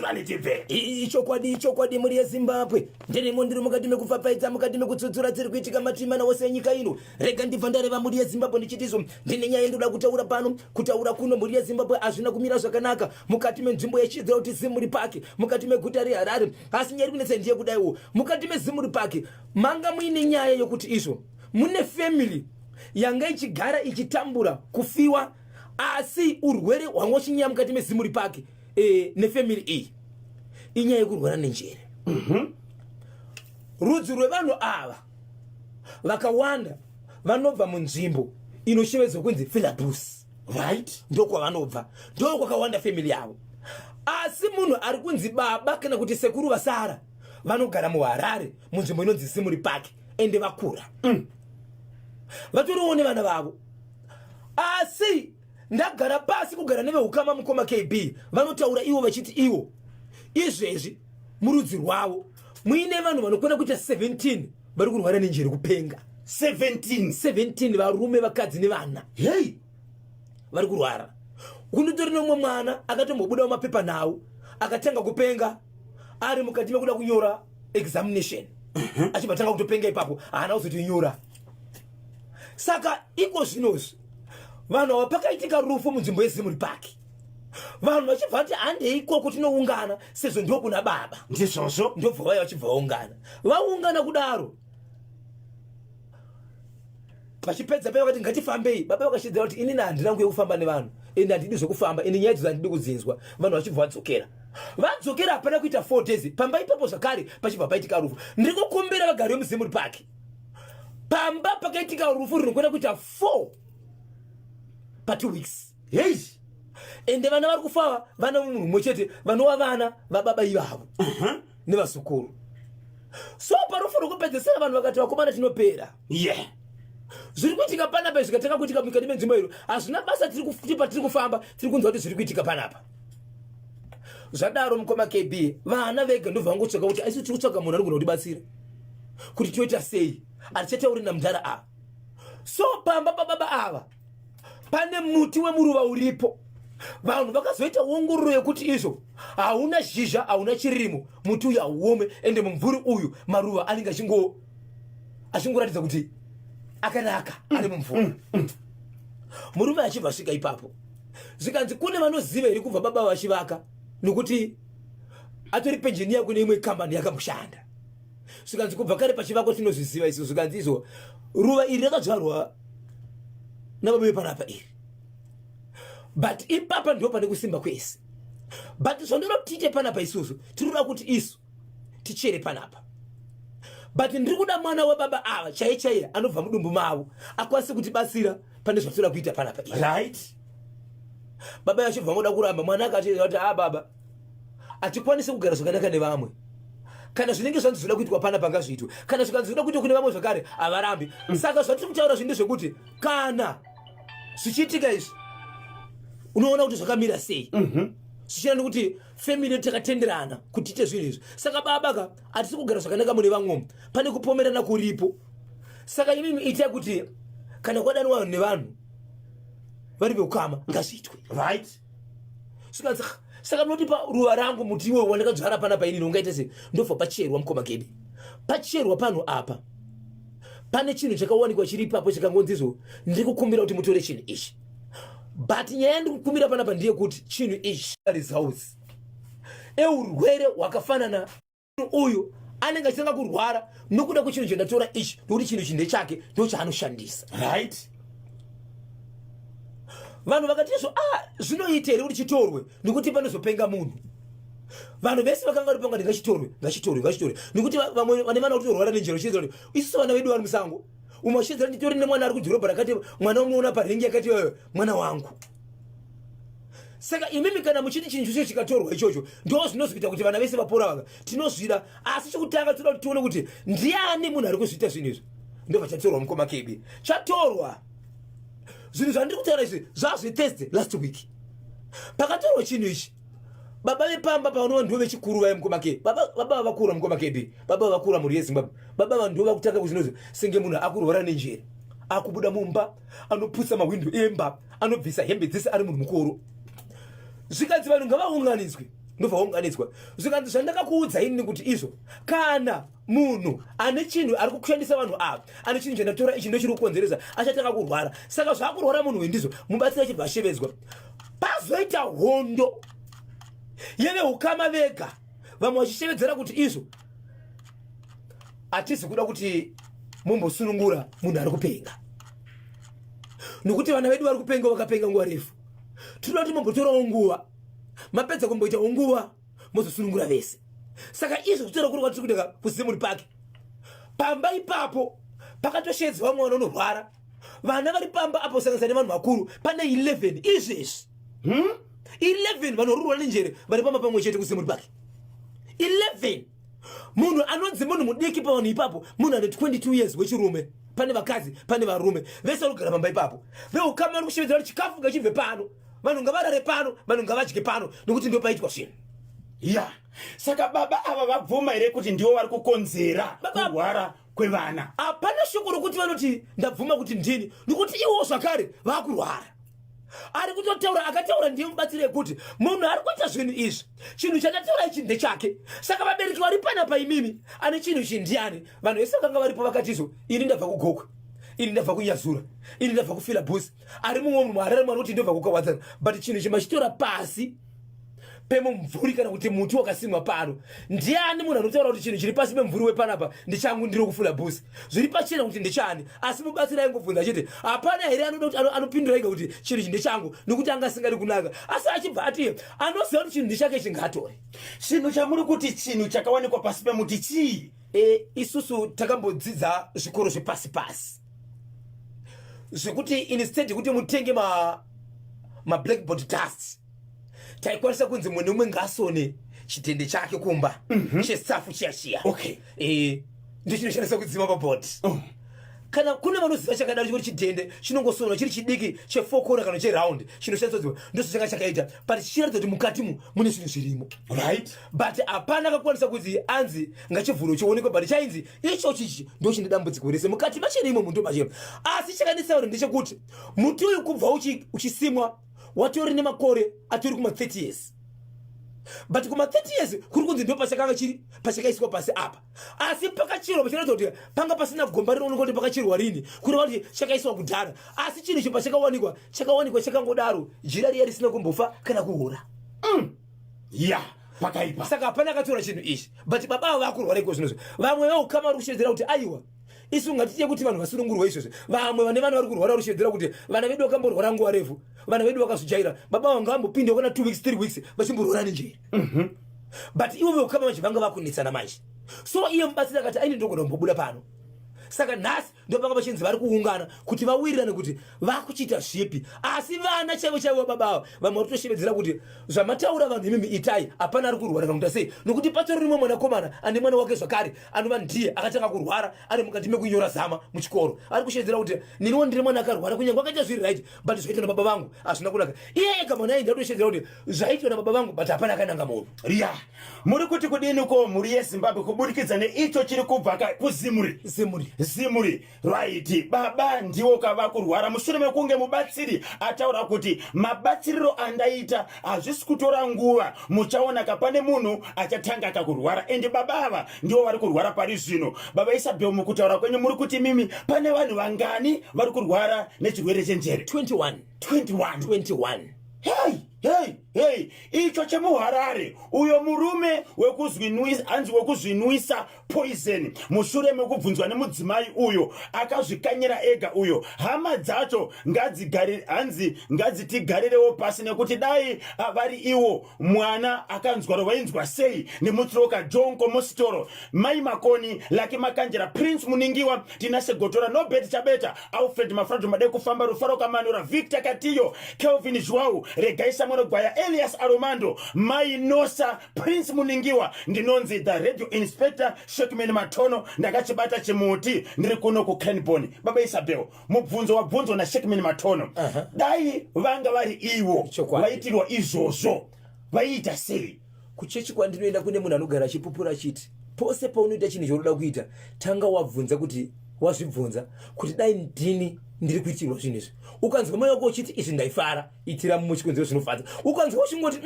tungani tipe ichokwadi muri yeZimbabwe ndirimo ndiri mukati mekupfapfaidza mukati mekutsutsura dziri kuitika matimana wose enyika ino. Rega ndibva ndareva muri yeZimbabwe ndichitizvo ndine nyaya yendoda kutaura pano. Kutaura kuno muri yeZimbabwe hazvina kumira zvakanaka mukati menzvimbo yechidziro kuti Zimuri Park mukati meguta reHarare. Asi nyaya iri kunetsa ndiye kudaiwo mukati meZimuri Park manga muine nyaya yokuti izvo mune family yanga ichigara ichitambura kufiwa asi urwere hwangoshinya mukati meZimuri Park nefamily iyi inyaya yekurwara nenjere. Rudzi rwevanhu ava vakawanda vanobva munzvimbo inoshevedza kunzi Philabus, right? Ndokwavanobva, ndokwakawanda family yavo. Asi munhu ari kunzi baba kana kuti sekuru vasara vanogara muHarare munzvimbo inonzi Zimuri Park ende vakura. Vatoriwo nevana vavo. Asi ndagara pasi kugara nevehukama mukoma KB vanotaura ivo vachiti ivo izvezvi murudzi rwavo muine vanhu vanokwana kuita 17 vari kurwara nenjere kupenga. 17 varume vakadzi nevana hey vari kurwara. Kunditori nomwe mwana akatombobudawo mapepa nawo akatanga kupenga ari mukati mekuda kunyora examination achibatanga kutopenga ipapo haana kuzotinyora. Saka iko zvinozvi vanhu ava pakaitika rufu munzvimbo yeZimuri Park vanhu vachibva kuti handei ikoko tinoungana sezvo ndo kuna baba ndizvozvo ndobva vaya vachibva vaungana vaungana kudaro vachipedza paya vakati ngatifambei. Baba vakashidzira kuti inini handina nguye kufamba nevanhu ende handidi zvokufamba ende nyaya idzi handidi kudzinzwa. Vanhu vachibva vadzokera hapana kuita 4 days pamba ipapo zvakare pachibva paitika rufu. Ndiri kukumbira vagari vemuZimuri Park pamba pakaitika rufu rinokwana kuita 4 pa 2 weeks. hey Ende vana vari kufa vana munhu mumwe chete vanova vana vababa ivavo nevazukuru. So parufu rokupedzisira vanhu vakati vakomana tinopera. yeah Zviri kuitika panapa zvikatanga kuitika mukati menzvimbo iro hazvina basa patiri kufamba tiri kunzwa kuti zviri kuitika panapa. Zvadaro mukoma KB vana vega ndobva vangotsvaka kuti aisi tiri kutsvaka munhu anogona kutibatsira kuti toita sei hatichatauri namudhara ava. So pamba pababa ava pane muti wemuruva uripo. Vanhu vakazoita ongororo yekuti izvo hauna zhizha hauna chirimo muti uyu hauome ende mumvuri uyu maruva anenge achingoratidza kuti akanaka ari mumvuri. Murume achibva svika ipapo zvikanzi kune vanoziva iri kubva baba vachivaka nokuti atori penjeniya kune imwe kambani yakamushanda. Zvikanzi kubva kare pachivako tinozviziva izvo. Zvikanzi izvo ruva iri rakadzvarwa nababa vepanapa iri but ipapa ndo pane kusimba kwese. But zvandinoda kuti tiite panapa isusu tinoda kuti isu tichere panapa. But ndiri kuda mwana wababa ava chaiye anobva mudumbu mavo akwanise kutibatsira pane zvatinoda kuita panapa iri, right? Baba achibva ngoda kuramba mwana akati baba hatikwanisi kugara zvakanaka nevamwe kana zvinenge zvanzi zvoda kuitwa panapa ngazviitwe kana zvikanzi zvoda kuitwa kune vamwe zvakare havarambi. Saka zvatiri kutaura zvinhu zvekuti kana zvichiitika izvi unoona kuti zvakamira sei. Zvichina nekuti family yedu takatenderana kuti tiite zvinhu izvi. Saka baba hatisi kugara zvakanaka mune vamwe pane kupomerana kuripo. Saka imimi itai kuti kana kwadanwa nevanhu vari veukama ngazviitwe, right? Saka noti paruva rangu muti iwe wandakadzvara panapa inini ungaita sei ndobva pacherwa mukoma KB. Pacherwa pano apa pane chinhu chakawanikwa chiri ipapo chikangonzizvo ndiri kukumbira kuti mutore chinhu ichi. But nyaya yandiri kukumbira panapa ndiye kuti chinhu ichi results eurwere hwakafanana uyu anenge achitanga kurwara nokuda kwechinhu chendatora ichi nokuti chinhu ichi ndechake ndochaanoshandisa, right? Vanhu vakati izvo zvinoita here kuti chitorwe nokuti panozopenga munhu. Vanhu vese vakanga vari pangati ngachitorwe nokuti vamwe vane vana kuti rwara nenjere chiedza kuti isusu vana vedu vari musango umwe achiedzera nditori nemwana ari kudhorobha rakati mwana unoona parengi yakati mwana wangu. Saka imimi kana muchiti chinhu ichocho chikatorwa ichocho ndo zvinozoita kuti vana vese vapora vaka tinozvida. Asi chokutanga toda kuti tione kuti ndiani munhu ari kuzviita zvinhu izvi ndobva chatorwa mukoma KB. Chatorwa zvinhu zvandiri kutaura izvi zvazveteste last week pakatorwa chinhu ichi. Baba vepamba pavanova ndo vechikuru vaye mukoma KB. Baba vakura mukoma KB. Baba vakura muri yeZimbabwe. Baba ndo vakutanga kuzvinozvo senge munhu akurwara nenjere akubuda mumba anoputsa mawindo emba anobvisa hembe dzese ari munhu mukuru. Zvikanzi vanhu ngavaunganidzwe ndobva waunganidzwa. Zvikanzi zvandakakuudza ini kuti izvo kana munhu ane chinhu ari kushandisa vanhu ava ane chinhu chandatora ichi ndochiri kukonzeresa achatanga kurwara. Saka zvakurwara munhu wendizvo mubatsira chibva ashevedzwa. Pazoita hondo yeveukama vega vamwe vachishevedzera kuti izvo hatizi kuda kuti mumbosunungura munhu ari kupenga, nokuti vana vedu vari kupenga vakapenga nguva refu. Tinoda kuti mumbotorawo nguva, mapedza kumboitawo nguva mozosunungura vese. Saka izvo zvitora kuri kwatiri kudeka kuzimuri pake. Pamba ipapo pakatoshedzwa mwana unorwara. Vana vari pamba apo sanganisira nevanhu vakuru pane 11 izvezvi. 11 vanorurwa nenjere vari pamba pamwe chete kuzimuri pake. 11 munhu anonzi munhu mudiki pavanhu ipapo, munhu ane 22 years wechirume. Pane vakazi pane varume vese vanogara pamba ipapo. Veukama vari kushevedzera kuti chikafu ngachibve pano, vanhu ngavarare pano, vanhu ngavadye pano, nokuti ndio paitwa zvinhu. Ya, saka baba ava vabvuma here kuti ndivo vari kukonzera kurwara kwevana? Hapana shoko rokuti vanoti ndabvuma kuti ndini, nokuti ivo zvakare vakurwara. Ari kutotaura akataura ndiye mubatsire kuti munhu ari kuita zvinhu izvi, chinhu chakataura ichi ndechake. Saka vabereki vari panapa imimi ane chinhu ichi ndiani? Vanhu vese vakanga varipo vakati izvo, ini ndabva kugokwe, ini ndabva kunyazura, ini ndabva kufila bhusi. Ari mumwe munhu arari mwana kuti ndobva kukawadzana, but chinhu ichi machitora pasi pemumvuri kana kuti muti wakasimwa pano. Ndiani munhu anotaura kuti chinhu chiri pasi pemumvuri wepanapa ndichangu ndiri kufula bhusi? Zviri pachena kuti ndechani, asi mubatsira aingobvunza achiti hapana here anoda kuti anopindura ega kuti chinhu ichi ndechangu, nokuti anga asingadi kunaka. Asi achibva ati anoziva kuti chinhu ndechake chingatore. Chinhu chamuri kuti chinhu chakawanikwa pasi pemuti chii? Isusu takambodzidza zvikoro zvepasi-pasi zvekuti instead kuti mutenge ma blackboard dust, taikwanisa kunzi munhu umwe ngasone chitende chake kumba chesafu chiya. Okay. Ndio chinoshandisa kudzima pabhodi. Kana kune vanoziva chakadaro chikuti chitende chinongosonwa chiri chidiki che4 kona kana cheround chinoshandiswa ndoso changa chakaita, but chichiratidza kuti mukati mune zvinhu zvirimo, right? But hapana akakwanisa kuti anzi ngachivhuro chionekwe, but chainzi icho chichi ndio chine dambudziko rese mukati machirimo munhu machirimo. Asi chakanetsa ndechekuti muti uyu kubva uchisimwa watori nemakore atori kuma 30 years, but kuma 30 years kuri kunzi ndio pachakanga chiri pachakaiswa pasi apa. Asi pakachirwa pachinoita kuti panga pasina gomba rinoonekwa kuti pakachirwa rini, kuri kuti chakaiswa kudhara. Asi chinhu icho pachakawanikwa chakangodaro, jira riya risina kumbofa kana kuhura. Ya, pakaipa. Saka hapana akatora chinhu ichi, but baba vakurwara iko zvinozvo. Vamwe vaukama vari kushedzera kuti aiwa isu ngatiye kuti vanhu vasunungurwa izvozvo. Vamwe vane vanhu vari kurwara vari kushedzera kuti vana vedu vakamborwara nguva refu, vana vedu vakazojaira, baba vangu vambopinde kana 2 weeks 3 weeks vachimborwara nenjere. But ivo veukama vachi vanga vakunetsana manje. So iye mubatsiri akati aini ndogona kumbobuda pano. Saka nhasi ndio panga pachinzi vari kuungana kuti vawirirane kuti vakuchita zvipi. Asi vana chaivo baba avo vamwe vatosheedzera kuti zvamataura vanhu imimi itai, hapana ari kurwara kana kuti sei, nokuti patori rimwe mwanakomana ane mwana wake zvakare anova ndiye akatanga kurwara ari mukati mekunyora zama muchikoro. Ari kusheedzera kuti niniwo ndiri mwana akarwara kunyange akaita zviri right, but zvaitwa nababa vangu hazvina kunaka. Iye ega mwana ayi ndatosheedzera kuti zvaitwa nababa vangu, but hapana akananga munhu. Riya, muri kuti kudini ko muri yeZimbabwe kubudikidza neicho chiri kubva Zimuri, right? Baba ndiwo kava kurwara mushure mekunge mubatsiri ataura kuti mabatsiriro andaita hazvisi kutora nguva, muchaona kapane munhu achatanga akakurwara. Ende baba ava ndiwo vari kurwara pari zvino. Baba Isabel, mukutaura kwenyu muri kuti mimi pane vanhu vangani vari kurwara nechirwere chenjere? 21. Hey, icho chemuHarare, uyo murume wekuzvinwisa poison, mushure mekubvunzwa nemudzimai uyo akazvikanyira ega uyo. Hama dzacho ngadzitigarerewo pasi nekuti dai vari iwo mwana akanzwa rovainzwa sei nemutroka jonko mositoro mai makoni laki makanjera Prince Muningiwa tinase gotora Nobet Chabeta Alfred Mafrajo made kufamba Rufaro Kamanura Victor Katiyo Kelvin Joao Regaisa Monogwaya Elias Aromando mai Nosa Prince Muningiwa ndinonzi the radio inspector Shekman Matono ndakachibata chimuti ndiri kuno ku Kenboni. Baba Isabel, mubvunzo wabvunzo na Shekman Matono. Dai vanga vari iwo vaitirwa izvozvo vaita sei? Kuchechi kwandinoenda kune munhu anogara achipupura chiti pose paunoita chinhu chaunoda kuita tanga wabvunza kuti wazvibvunza kuti dai ndini ndiri kuitirwa zvinhu izvi. Ukanzwa moyo wako uchiti izvi ndaifara, itira muchikonzero zvinofadza. Ukanzwa uchingoti